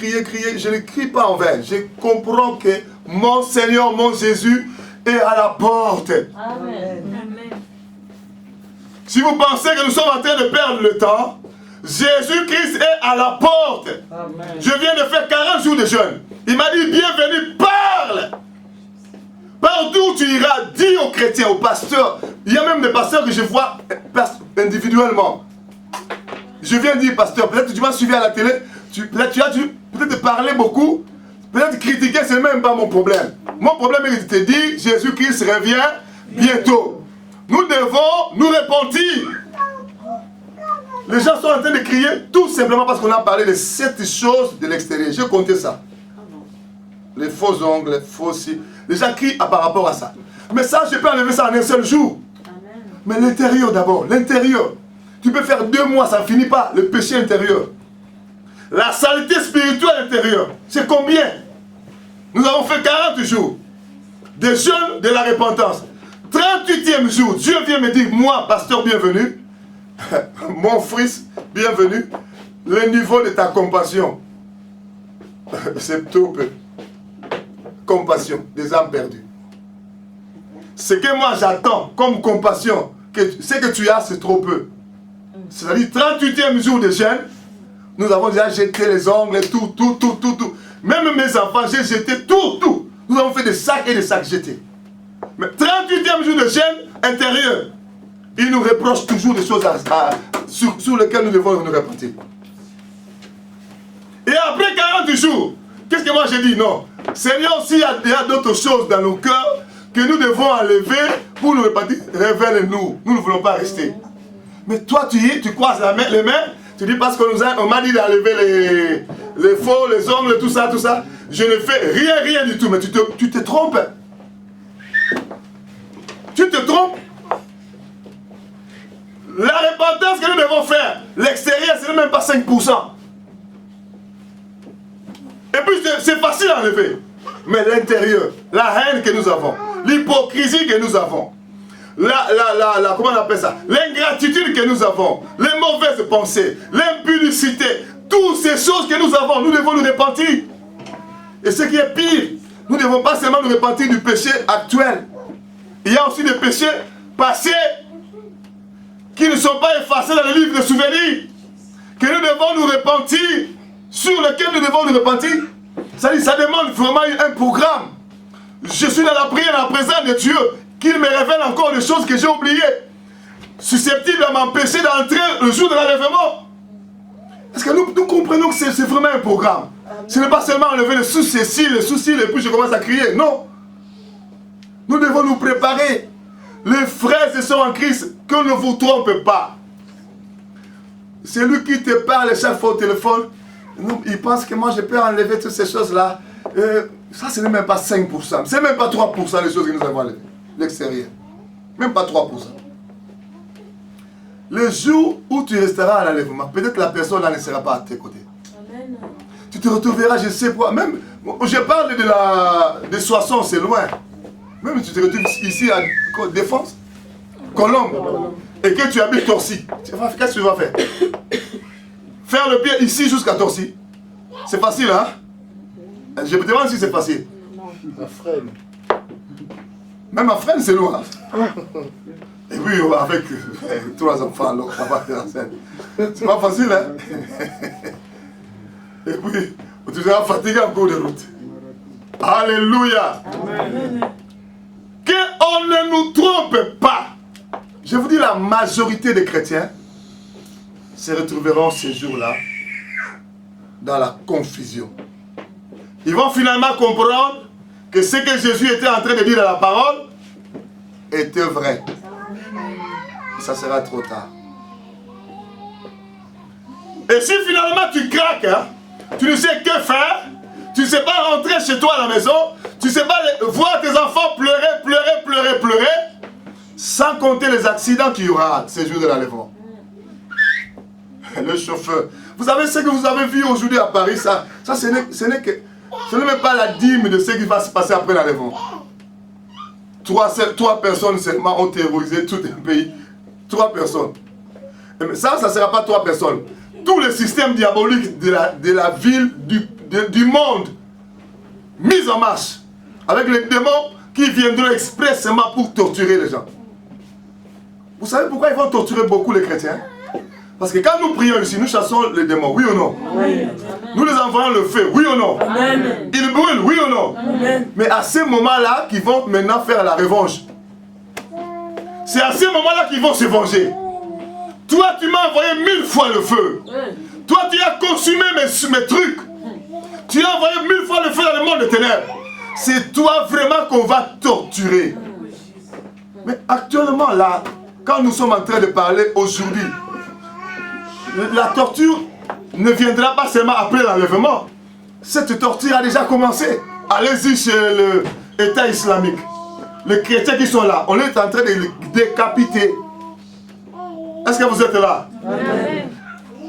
je ne crie pas en vain. Je comprends que mon Seigneur, mon Jésus est à la porte. Amen. Si vous pensez que nous sommes en train de perdre le temps, Jésus-Christ est à la porte. Amen. Je viens de faire 40 jours de jeûne. Il m'a dit, bienvenue, parle. Partout où tu iras, dis aux chrétiens, aux pasteurs. Il y a même des pasteurs que je vois individuellement. Je viens dire, pasteur, peut-être que tu m'as suivi à la télé, là tu as dû peut-être parler beaucoup, peut-être critiquer, ce n'est même pas mon problème. Mon problème est que je te dis, Jésus-Christ revient bientôt. Nous devons nous repentir. Les gens sont en train de crier tout simplement parce qu'on a parlé de 7 choses de l'extérieur. J'ai compté ça. Les faux ongles, les faux cils. Les gens crient par rapport à ça. Mais ça, je peux enlever ça en un seul jour. Amen. Mais l'intérieur d'abord, l'intérieur. Tu peux faire 2 mois, ça ne finit pas. Le péché intérieur. La saleté spirituelle intérieure. C'est combien? Nous avons fait 40 jours. Des jeûnes de la repentance. 38e jour, Dieu vient me dire, moi, pasteur, bienvenue. Mon fils, bienvenue. Le niveau de ta compassion. C'est trop peu. Compassion des âmes perdues. Ce que moi j'attends comme compassion, ce que tu as, c'est trop peu. C'est-à-dire 38e jour de jeûne, nous avons déjà jeté les ongles, tout. Même mes enfants, j'ai jeté tout. Nous avons fait des sacs et des sacs jetés. Mais 38e jour de jeûne intérieur, ils nous reprochent toujours des choses sur lesquelles nous devons nous repentir. Et après 40 jours, qu'est-ce que moi j'ai dit? Non. Seigneur, s'il y a d'autres choses dans nos cœurs que nous devons enlever pour nous repentir, révèle-nous. Nous ne voulons pas rester. Mais toi, tu croises les mains, tu dis parce qu'on m'a dit d'enlever les faux, les ongles, tout ça. Je ne fais rien du tout, mais tu te trompes. Tu te trompes. La repentance que nous devons faire, l'extérieur, ce n'est même pas 5%. Et puis c'est facile à enlever. Mais l'intérieur, la haine que nous avons, l'hypocrisie que nous avons, comment on appelle ça? L'ingratitude que nous avons, les mauvaises pensées, l'impudicité, toutes ces choses que nous avons, nous devons nous repentir. Et ce qui est pire, nous ne devons pas seulement nous repentir du péché actuel. Il y a aussi des péchés passés qui ne sont pas effacés dans le livre de souvenirs, que nous devons nous repentir, sur lesquels nous devons nous repentir. Ça demande vraiment un programme. Je suis dans la prière, dans la présence de Dieu, qu'il me révèle encore des choses que j'ai oubliées, susceptibles de m'empêcher d'entrer le jour de l'enlèvement. Parce que nous comprenons que c'est vraiment un programme. Ce n'est pas seulement enlever les soucis, et puis je commence à crier. Non. Nous devons nous préparer. Les frères et sœurs en Christ, que ne vous trompe pas. Celui qui te parle chaque fois au téléphone, il pense que moi je peux enlever toutes ces choses-là. Ça, ce n'est même pas 5%. Ce n'est même pas 3% des choses que nous avons enlevées. L'extérieur. Même pas 3%. Le jour où tu resteras à l'enlèvement, peut-être la personne là ne sera pas à tes côtés. Amen. Tu te retrouveras, je sais pas. Même, je parle de Soissons, c'est loin. Même si tu te retrouves ici à Défense, Colombe, et que tu habites Torcy, qu'est-ce que tu vas faire? Faire le pied ici jusqu'à Torcy. C'est facile, hein? Je me demande si c'est facile. À Fresnes. Même à Fresnes, c'est loin. Et puis, avec 3 enfants, alors, ça va faire la scène. C'est pas facile, hein? Et puis, tu seras fatigué en cours de route. Alléluia. Qu'on ne nous trompe pas. Je vous dis, la majorité des chrétiens se retrouveront ces jours-là dans la confusion. Ils vont finalement comprendre que ce que Jésus était en train de dire dans la parole était vrai. Et ça sera trop tard. Et si finalement tu craques, hein, tu ne sais que faire, tu ne sais pas rentrer chez toi à la maison, tu ne sais pas voir tes enfants pleurer, sans compter les accidents qu'il y aura ces jours de l'enlèvement. Le chauffeur. Vous savez ce que vous avez vu aujourd'hui à Paris, ce n'est même pas la dîme de ce qui va se passer après l'enlèvement. 3 personnes seulement ont terrorisé tout un pays. 3 personnes. Mais ça ne sera pas 3 personnes. Tout le système diabolique de la ville, du monde, mis en marche, avec les démons qui viendront expressément pour torturer les gens. Vous savez pourquoi ils vont torturer beaucoup les chrétiens? Parce que quand nous prions ici, nous chassons les démons, oui ou non? Oui. Nous les envoyons le feu, oui ou non? Amen. Ils brûlent, oui ou non? Amen. Mais à ce moment-là qu'ils vont maintenant faire la revanche. C'est à ce moment-là qu'ils vont se venger. Toi, tu m'as envoyé 1000 fois le feu. Toi, tu as consumé mes trucs. Tu as envoyé 1000 fois le feu dans le monde des ténèbres. C'est toi vraiment qu'on va torturer. Mais actuellement, là, quand nous sommes en train de parler aujourd'hui, la torture ne viendra pas seulement après l'enlèvement. Cette torture a déjà commencé. Allez-y chez l'État islamique. Les chrétiens qui sont là, on est en train de les décapiter. Est-ce que vous êtes là? Amen.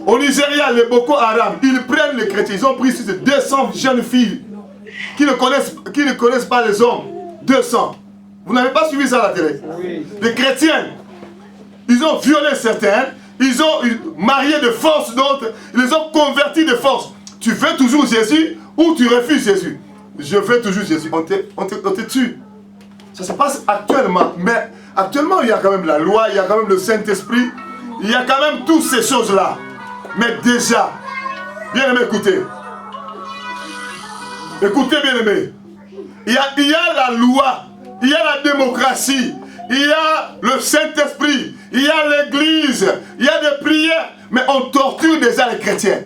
Au Nigeria, les Boko Haram, ils prennent les chrétiens. Ils ont pris 200 jeunes filles qui ne connaissent pas les hommes. 200. Vous n'avez pas suivi ça à la télé? Oui. Les chrétiens, ils ont violé certains, ils ont marié de force d'autres, ils les ont convertis de force. Tu veux toujours Jésus ou tu refuses Jésus? Je veux toujours Jésus. On te tue. Ça se passe actuellement. Mais actuellement, il y a quand même la loi, il y a quand même le Saint-Esprit, il y a quand même toutes ces choses-là. Mais déjà, bien aimé, écoutez. Écoutez, bien aimé. Il y a la loi, il y a la démocratie, il y a le Saint-Esprit, il y a l'église, il y a des prières, mais on torture déjà les chrétiens.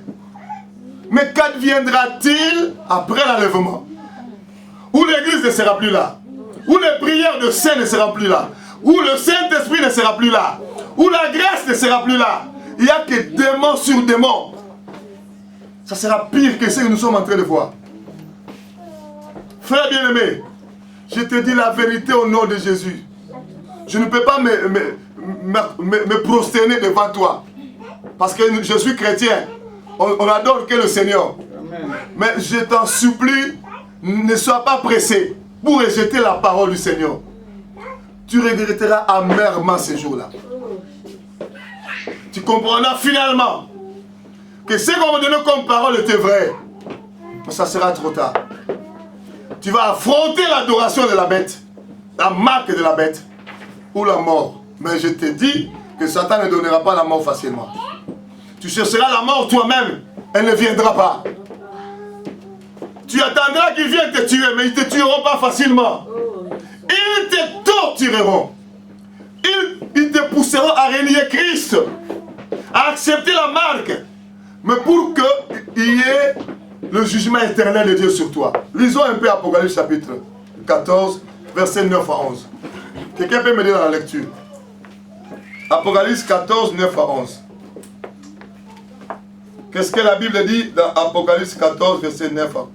Mais qu'adviendra-t-il après l'enlèvement? Où l'église ne sera plus là, où les prières de saints ne seront plus là, où le Saint-Esprit ne sera plus là, où la grâce ne sera plus là. Il n'y a que démon sur démon. Ça sera pire que ce que nous sommes en train de voir. Frère bien-aimé, je te dis la vérité au nom de Jésus. Je ne peux pas me prosterner devant toi. Parce que je suis chrétien. On adore que le Seigneur. Amen. Mais je t'en supplie, ne sois pas pressé pour rejeter la parole du Seigneur. Tu regretteras amèrement ces jours-là. Tu comprendras finalement que ce qu'on me donne comme parole était vrai. Mais ça sera trop tard. Tu vas affronter l'adoration de la bête, la marque de la bête ou la mort. Mais je te dis que Satan ne donnera pas la mort facilement. Tu chercheras la mort toi-même, elle ne viendra pas. Tu attendras qu'ils viennent te tuer, mais ils ne te tueront pas facilement. Ils te tortureront. Ils te pousseront à renier Christ, à accepter la marque, mais pour qu'il y ait le jugement éternel de Dieu sur toi. Lisons un peu Apocalypse chapitre 14, versets 9 à 11. Quelqu'un peut m'aider dans la lecture? Apocalypse 14, 9 à 11. Qu'est-ce que la Bible dit dans Apocalypse 14, verset 9 à 11?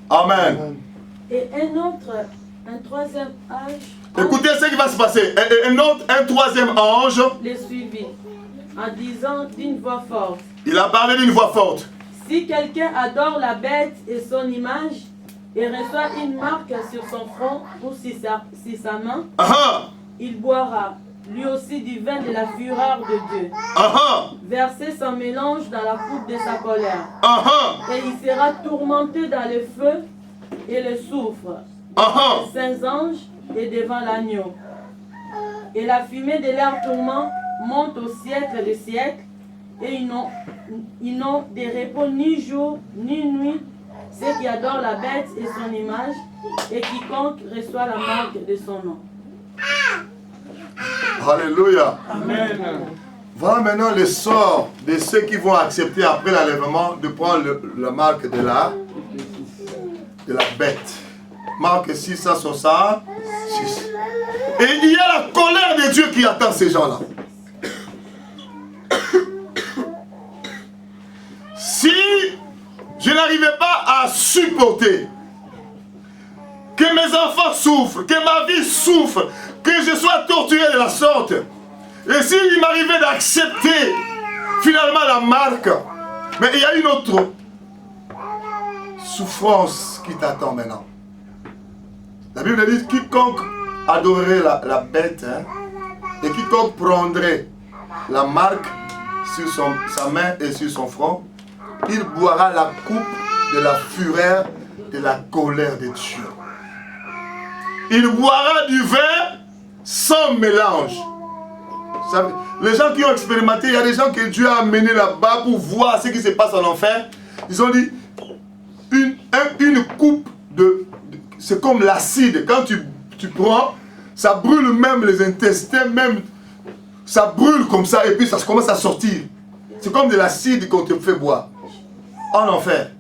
Amen. Et un troisième ange. Écoutez ce qui va se passer. Un troisième ange Les suivit. en disant d'une voix forte. Il a parlé d'une voix forte. Si quelqu'un adore la bête et son image et reçoit une marque sur son front ou sur sa main, il boira lui aussi du vin de la fureur de Dieu, verser son mélange dans la coupe de sa colère. Et il sera tourmenté dans le feu et le soufre, devant les saints anges et devant l'agneau. Et la fumée de leur tourment monte au siècle des siècles, et ils n'ont de repos ni jour ni nuit, ceux qui adorent la bête et son image, et quiconque reçoit la marque de son nom. Alléluia. Amen. Voilà maintenant le sort de ceux qui vont accepter après l'enlèvement de prendre la marque de la bête. Marque 666. Et il y a la colère de Dieu qui attend ces gens-là. Si je n'arrivais pas à supporter que mes enfants souffrent, que ma vie souffre, que je sois torturé de la sorte, et s'il m'arrivait d'accepter finalement la marque, mais il y a une autre souffrance qui t'attend maintenant. La Bible dit quiconque adorerait la bête, et quiconque prendrait la marque sur sa main et sur son front, il boira la coupe de la fureur, de la colère de Dieu. Il boira du vin sans mélange. Les gens qui ont expérimenté, il y a des gens que Dieu a amenés là-bas pour voir ce qui se passe en enfer. Ils ont dit, une coupe c'est comme l'acide. Quand tu prends, ça brûle même les intestins, même ça brûle comme ça et puis ça commence à sortir. C'est comme de l'acide qu'on te fait boire en enfer.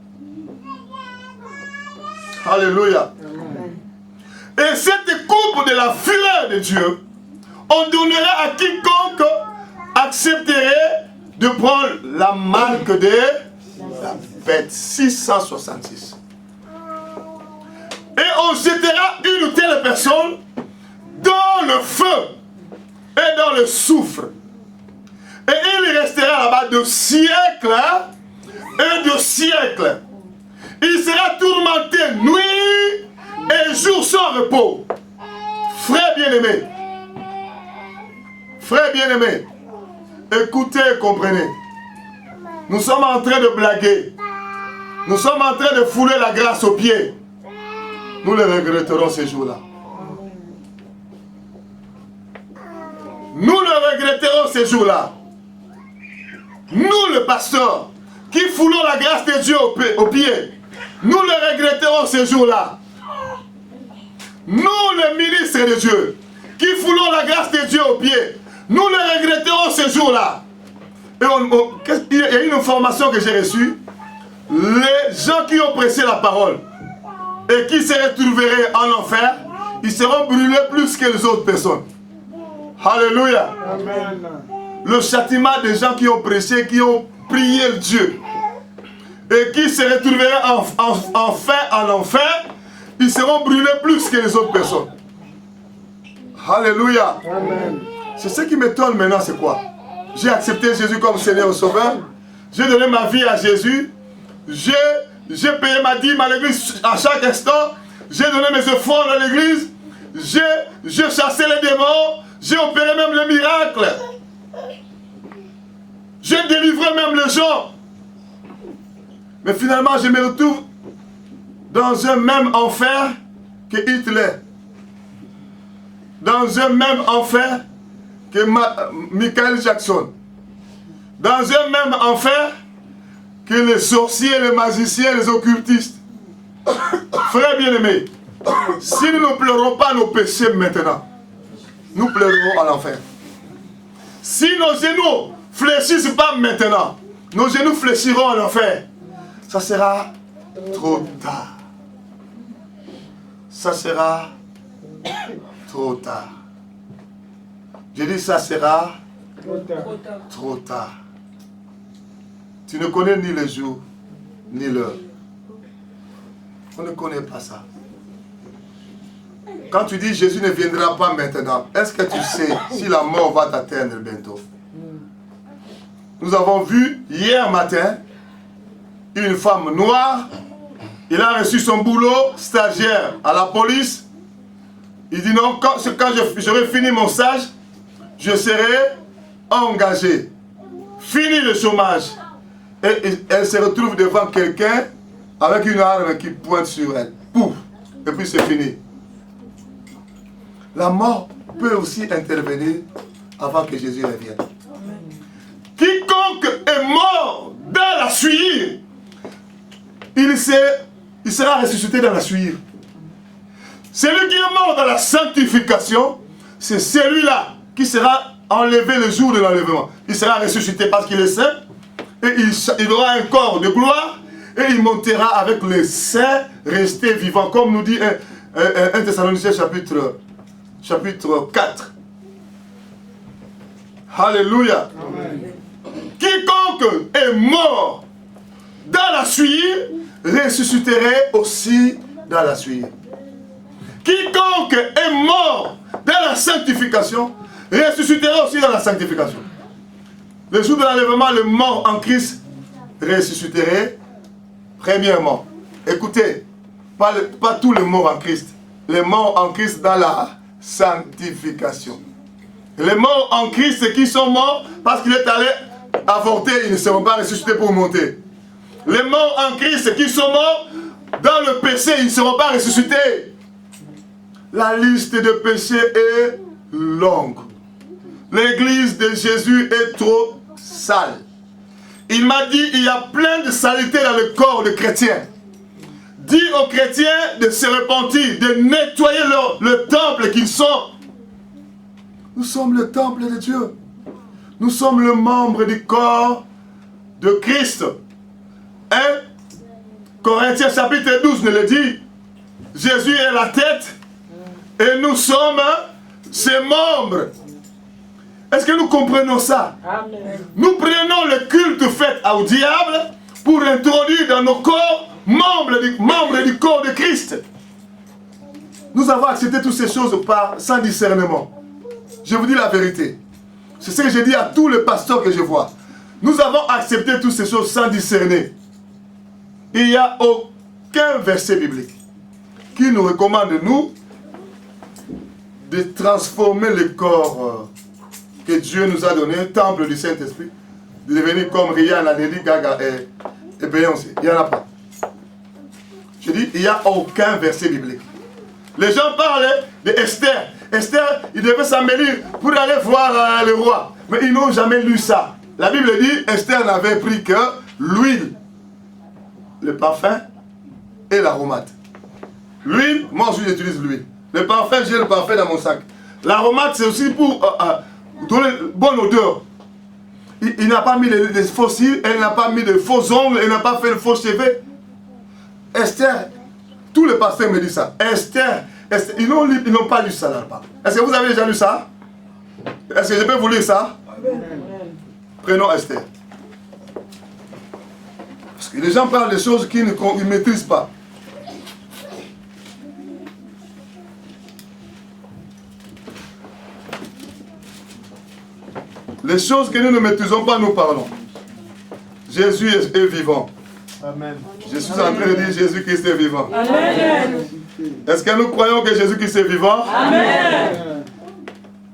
Alléluia. Et cette coupe de la fureur de Dieu, on donnera à quiconque accepterait de prendre la marque de la bête. 666. Et on jettera une telle personne dans le feu et dans le soufre. Et il restera là-bas de siècles et de siècles. Il sera tourmenté nuit et jour sans repos. Frères bien-aimés, écoutez et comprenez. Nous sommes en train de blaguer. Nous sommes en train de fouler la grâce aux pieds. Nous le regretterons ces jours-là. Nous le regretterons ces jours-là. Nous, le pasteur, qui foulons la grâce de Dieu aux pieds, nous le regretterons ces jours-là. Nous, le ministre de Dieu, qui foulons la grâce de Dieu aux pieds, nous le regretterons ces jours-là. Et il y a une information que j'ai reçue. Les gens qui ont pressé la parole et qui se retrouveraient en enfer, ils seront brûlés plus que les autres personnes. Alléluia. Amen. Le châtiment des gens qui ont prêché, qui ont prié Dieu et qui se retrouveraient en enfer, ils seront brûlés plus que les autres personnes. Alléluia. Amen. C'est ce qui m'étonne maintenant, c'est quoi? J'ai accepté Jésus comme Seigneur et Sauveur. J'ai donné ma vie à Jésus. J'ai payé ma dîme à l'église à chaque instant. J'ai donné mes offrandes à l'église. J'ai chassé les démons. J'ai opéré même le miracle. J'ai délivré même les gens. Mais finalement, je me retrouve dans un même enfer que Hitler. Dans un même enfer que Michael Jackson. Dans un même enfer que les sorciers, les magiciens, les occultistes. Frères bien-aimés, si nous ne pleurons pas nos péchés maintenant, nous pleurerons à l'enfer. Si nos genoux ne fléchissent pas maintenant, nos genoux fléchiront en enfer. Ça sera trop tard. Ça sera trop tard. Je dis ça sera trop tard. Tu ne connais ni le jour, ni l'heure. On ne connaît pas ça. Quand tu dis Jésus ne viendra pas maintenant, est-ce que tu sais si la mort va t'atteindre bientôt? nous avons vu hier matin une femme noire. Il a reçu son boulot stagiaire à la police. Il dit non, quand j'aurai fini mon stage, je serai engagé. Fini le chômage. Et elle se retrouve devant quelqu'un avec une arme qui pointe sur elle. Pouf! Et puis c'est fini. La mort peut aussi intervenir avant que Jésus revienne. Quiconque est mort dans la suie, il sera ressuscité dans la suie. Celui qui est mort dans la sanctification, c'est celui-là qui sera enlevé le jour de l'enlèvement. Il sera ressuscité parce qu'il est saint, et il aura un corps de gloire, et il montera avec les saints restés vivants, comme nous dit 1 Thessaloniciens chapitre 4. Alléluia. Amen. Quiconque est mort dans la suie, ressusciterait aussi dans la suie. Quiconque est mort dans la sanctification, ressuscitera aussi dans la sanctification. Le jour de l'enlèvement, le mort en Christ ressusciterait premièrement. Écoutez, pas tous les morts en Christ. Les morts en Christ dans la sanctification. Les morts en Christ, ceux qui sont morts parce qu'il est allé avorter, ils ne seront pas ressuscités pour monter. Les morts en Christ, ceux qui sont morts dans le péché, ils ne seront pas ressuscités. La liste de péchés est longue. L'église de Jésus est trop sale. Il m'a dit, il y a plein de saleté dans le corps des chrétiens. Dis aux chrétiens de se repentir, de nettoyer le temple qu'ils sont. Nous sommes le temple de Dieu. Nous sommes le membre du corps de Christ. 1 Corinthiens chapitre 12 nous le dit. Jésus est la tête et nous sommes ses membres. Est-ce que nous comprenons ça? Amen. Nous prenons le culte fait au diable pour introduire dans nos corps membres du corps de Christ. Nous avons accepté toutes ces choses sans discernement. Je vous dis la vérité. C'est ce que je dis à tous les pasteurs que je vois. Nous avons accepté toutes ces choses sans discerner. Il n'y a aucun verset biblique qui nous recommande, nous, de transformer le corps que Dieu nous a donné, temple du Saint-Esprit, de devenir comme Rihanna, Lady Gaga et Beyoncé. Il n'y en a pas. Je dis, il n'y a aucun verset biblique. Les gens parlent d'Esther. Esther, il devait s'embellir pour aller voir le roi. Mais ils n'ont jamais lu ça. La Bible dit, Esther n'avait pris que l'huile, le parfum et l'aromate. L'huile, moi aussi j'utilise l'huile. Le parfum, j'ai le parfum dans mon sac. L'aromate, c'est aussi pour donner une bonne odeur. Il n'a pas mis de faux cils, elle n'a pas mis de faux ongles, elle n'a pas fait de faux cheveux. Esther, tous les pasteurs me disent ça. Esther, ils n'ont pas lu ça là-bas. Est-ce que vous avez déjà lu ça? Est-ce que je peux vous lire ça? Amen. Prenons Esther. Parce que les gens parlent de choses qu'ils ne maîtrisent pas. Les choses que nous ne maîtrisons pas, nous parlons. Jésus est vivant. Amen. Je suis en train de dire Jésus-Christ est vivant. Amen. Est-ce que nous croyons que Jésus-Christ est vivant? Amen.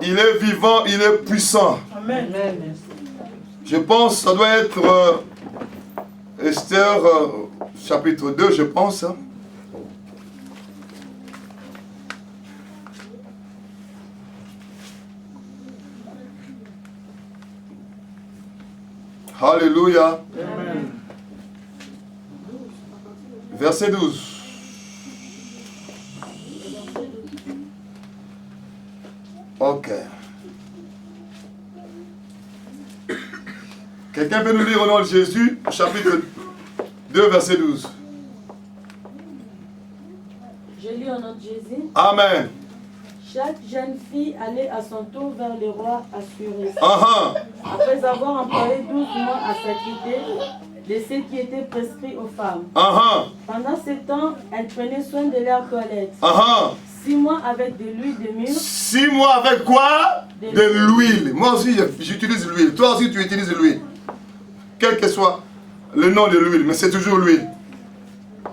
Il est vivant, il est puissant. Amen. Je pense que ça doit être Esther chapitre 2, je pense. Alléluia. Amen. Verset 12. Ok. Quelqu'un peut nous lire au nom de Jésus, chapitre 2, verset 12. Je lis au nom de Jésus. Amen. Chaque jeune fille allait à son tour vers le roi Assuérus. Uh-huh. Après avoir employé 12 mois à s'acquitter de ce qui était prescrit aux femmes. Uh-huh. Pendant ce temps, elle prenait soin de leur toilette. Uh-huh. 6 mois avec de l'huile de myrrhe. 6 mois avec quoi? De l'huile. Moi aussi, j'utilise l'huile. Toi aussi, tu utilises l'huile. quel que soit le nom de l'huile, mais c'est toujours l'huile.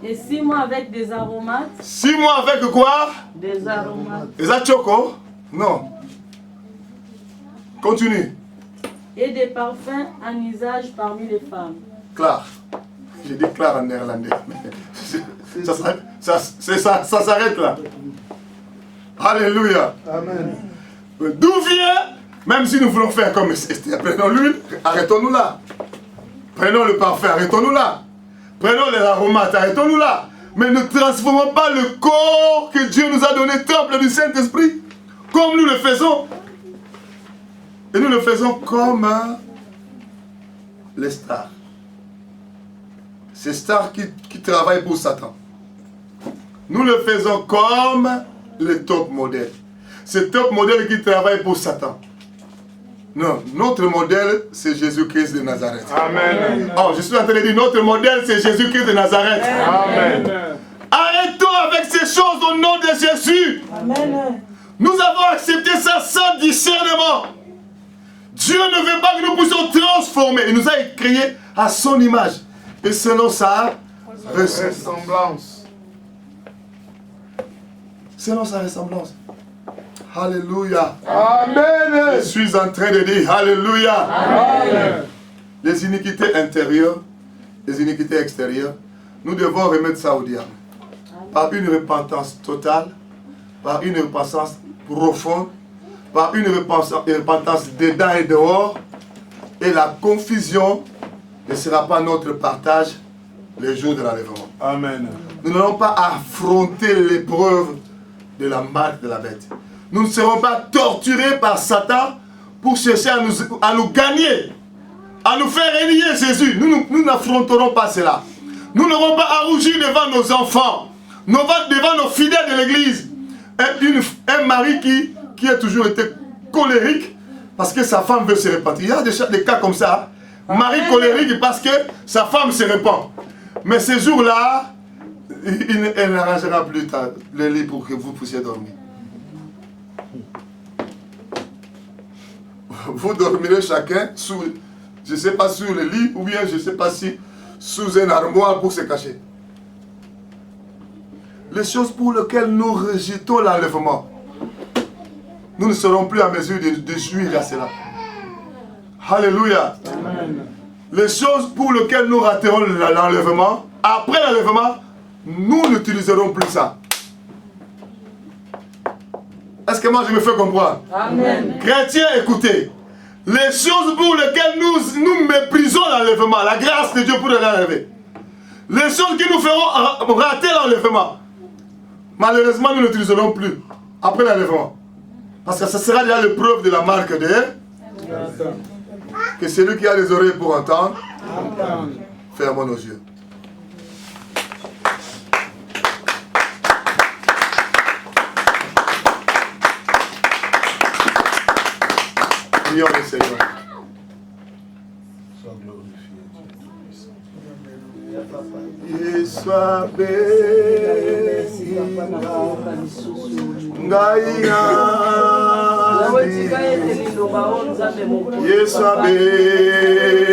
Et 6 mois avec des aromates. 6 mois avec quoi? Des aromates. Est-ce que choco? Non. Continue. Et des parfums en usage parmi les femmes. Clair. J'ai dit clair en néerlandais. Ça s'arrête là. Alléluia. Amen. D'où vient, même si nous voulons faire comme Esther, prenons l'huile, arrêtons-nous là. Prenons le parfum, arrêtons-nous là. Prenons les aromates, arrêtons-nous là. Mais ne transformons pas le corps que Dieu nous a donné, temple du Saint-Esprit, comme nous le faisons. Et nous le faisons comme les stars. Ces stars qui travaillent pour Satan. Nous le faisons comme les top modèles. Ces top modèles qui travaillent pour Satan. Non, notre modèle, c'est Jésus-Christ de Nazareth. Amen. Oh, je suis en train de dire, notre modèle, c'est Jésus-Christ de Nazareth. Amen. Arrêtons avec ces choses au nom de Jésus. Amen. Nous avons accepté ça sans discernement. Dieu ne veut pas que nous puissions transformer. Il nous a créés à son image. Et selon sa ressemblance. Selon sa ressemblance. Alléluia. Amen. Je suis en train de dire Alléluia. Amen. Les iniquités intérieures, les iniquités extérieures, nous devons remettre ça au diable. Par une repentance totale, par une repentance profonde, par une repentance dedans et dehors, et la confusion ne sera pas notre partage les jours de l'enlèvement. Amen. Nous n'allons pas affronter l'épreuve de la marque de la bête. Nous ne serons pas torturés par Satan pour chercher à nous gagner, à nous faire renier Jésus. Nous n'affronterons pas cela. Nous n'aurons pas à rougir devant nos enfants, devant nos fidèles de l'église. Un mari qui a toujours été colérique parce que sa femme veut se repentir. Il y a des cas comme ça. Mari colérique parce que sa femme se repent. Mais ce jour-là, elle n'arrangera plus le lit pour que vous puissiez dormir. Vous dormirez chacun sous, je ne sais pas sur le lit ou bien je ne sais pas si sous un armoire pour se cacher. Les choses pour lesquelles nous rejetons l'enlèvement, nous ne serons plus en mesure de jouir à cela. Alléluia. Amen. Les choses pour lesquelles nous raterons l'enlèvement, après l'enlèvement, nous n'utiliserons plus ça. Est-ce que moi je me fais comprendre? Amen. Chrétiens, écoutez. Les choses pour lesquelles nous méprisons l'enlèvement, la grâce de Dieu pour l'enlever. Les choses qui nous feront rater l'enlèvement, malheureusement nous n'utiliserons plus après l'enlèvement. Parce que ce sera déjà l'épreuve de la marque de que celui qui a les oreilles pour entendre, fermons nos yeux. Prions le Seigneur. Sois glorifié. Yeswa bengi ngaina Yeswa bengi